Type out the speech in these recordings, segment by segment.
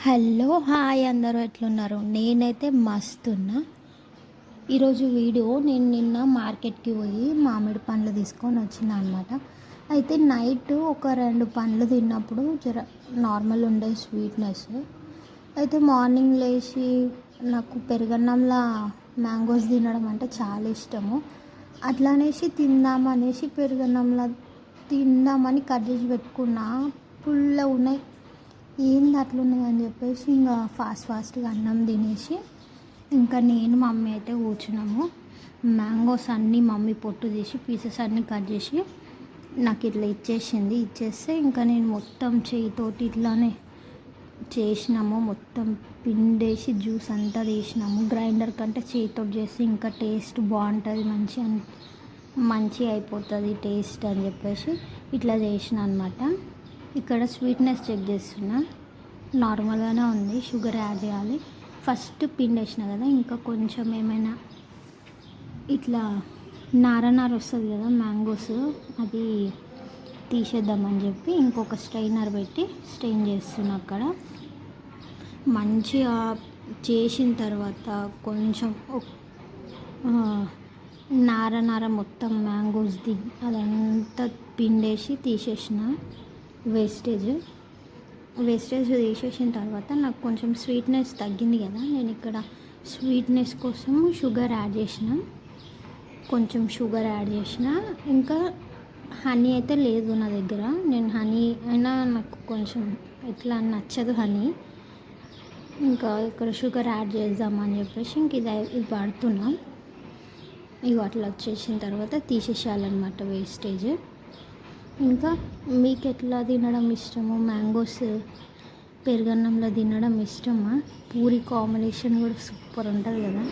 Hello hi అందరూ ఎట్లున్నారు? నేనైతే మస్తున్నా. ఈరోజు వీడియో నేను నిన్న మార్కెట్కి పోయి మామిడి పండ్లు తీసుకొని వచ్చిన అనమాట. అయితే నైట్ ఒక 2 పండ్లు తిన్నప్పుడు నార్మల్ ఉండే స్వీట్నెస్. అయితే మార్నింగ్ లేచి నాకు పెరుగన్నంలా మ్యాంగోస్ తినడం అంటే చాలా ఇష్టము. అట్లా అనేసి తిందామనేసి పెరుగన్నంలా తిందామని కట్ చేసి పెట్టుకున్నా. పుల్ల ఉన్నాయి. ఏంది అట్లున్నదని చెప్పేసి ఇంకా ఫాస్ట్గా అన్నం తినేసి ఇంకా నేను మమ్మీ అయితే కూర్చున్నాము. మ్యాంగోస్ అన్నీ మమ్మీ పొట్టు తీసి పీసెస్ అన్నీ కట్ చేసి నాకు ఇట్లా ఇచ్చేస్తే ఇంకా నేను మొత్తం చేయితోటి ఇట్లానే చేసినాము. మొత్తం పిండేసి జ్యూస్ అంతా తీసినాము. గ్రైండర్ కంటే చేయితో చేసి ఇంకా టేస్ట్ బాగుంటుంది, మంచిగా అయిపోతుంది టేస్ట్ అని చెప్పేసి ఇట్లా చేసిన అనమాట. ఇక్కడ స్వీట్నెస్ చెక్ చేస్తున్నా, నార్మల్గానే ఉంది. షుగర్ యాడ్ చేయాలి. ఫస్ట్ పిండి వేసిన కదా, ఇంకా కొంచెం ఏమైనా ఇట్లా నార వస్తుంది కదా మ్యాంగోస్, అది తీసేద్దామని చెప్పి ఇంకొక స్ట్రైనర్ పెట్టి స్ట్రెయిన్ చేస్తున్నా. అక్కడ మంచిగా చేసిన తర్వాత కొంచెం నార మొత్తం మ్యాంగోస్ది అదంతా పిండేసి తీసేసిన వేస్టేజ్ తీసేసిన తర్వాత నాకు కొంచెం స్వీట్నెస్ తగ్గింది కదా, నేను ఇక్కడ స్వీట్నెస్ కోసం కొంచెం షుగర్ యాడ్ చేసిన. ఇంకా హనీ అయితే లేదు నా దగ్గర. నేను హనీ అయినా నాకు కొంచెం ఎట్లా నచ్చదు హనీ. ఇంకా ఇక్కడ షుగర్ యాడ్ చేద్దామని చెప్పేసి ఇంక ఇది పడుతున్నాం. ఇవి అట్లా వచ్చేసిన తర్వాత తీసేసేయాలన్నమాట వేస్టేజ్. ఇంకా మీకు ఎట్లా తినడం ఇష్టమో, మ్యాంగోస్ పెరుగన్నంలో తినడం ఇష్టమా? పూరి కాంబినేషన్ కూడా సూపర్ ఉంటుంది కదా.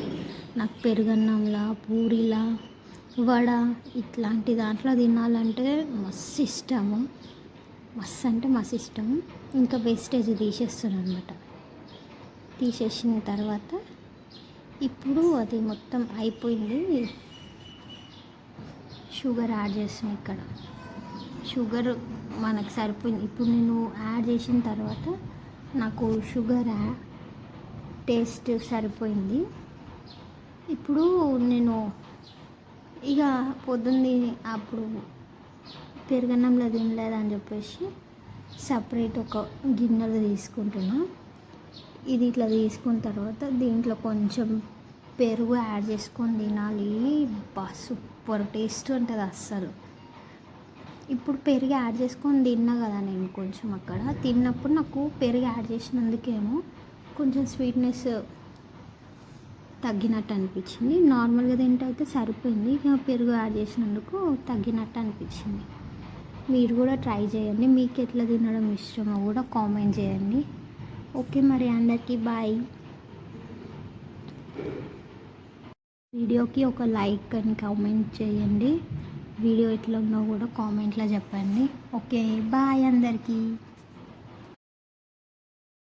నాకు పెరుగన్నంలా, పూరిలా, వడ ఇట్లాంటి దాంట్లో తినాలంటే మస్తు ఇష్టము. మస్తు ఇష్టం. ఇంకా వేస్టేజ్ తీసేస్తాను అనమాట. తీసేసిన తర్వాత ఇప్పుడు అది మొత్తం అయిపోయింది. షుగర్ యాడ్ చేస్తున్నాను. ఇక్కడ షుగర్ మనకు సరిపోయింది. ఇప్పుడు నేను యాడ్ చేసిన తర్వాత నాకు షుగర్ టేస్ట్ సరిపోయింది. ఇప్పుడు నేను ఇక పొద్దున్న అప్పుడు పెరుగన్నంలో తినలేదని చెప్పేసి సపరేట్ ఒక గిన్నెలో తీసుకుంటున్నా. ఇది ఇట్లా తీసుకున్న తర్వాత దీంట్లో కొంచెం పెరుగు యాడ్ చేసుకొని తినాలి. సూపర్ టేస్ట్ ఉంటుంది అస్సలు. ఇప్పుడు పెరుగు యాడ్ చేసుకొని తిన్నా కదా నేను, కొంచెం అక్కడ తిన్నప్పుడు నాకు పెరుగు యాడ్ చేసినందుకేమో కొంచెం స్వీట్నెస్ తగ్గినట్టు అనిపించింది. నార్మల్గా తింటే అయితే సరిపోయింది, ఇక పెరుగు యాడ్ చేసినందుకు తగ్గినట్టు అనిపించింది. మీరు కూడా ట్రై చేయండి. మీకు ఎట్లా తినడం ఇష్టమో కూడా కామెంట్ చేయండి. ఓకే మరి అందరికీ బాయ్. వీడియోకి ఒక లైక్ అని కామెంట్ చేయండి. వీడియో ఎట్లా ఉందో కూడా కామెంట్లో చెప్పండి. ఓకే బాయ్ అందరికీ.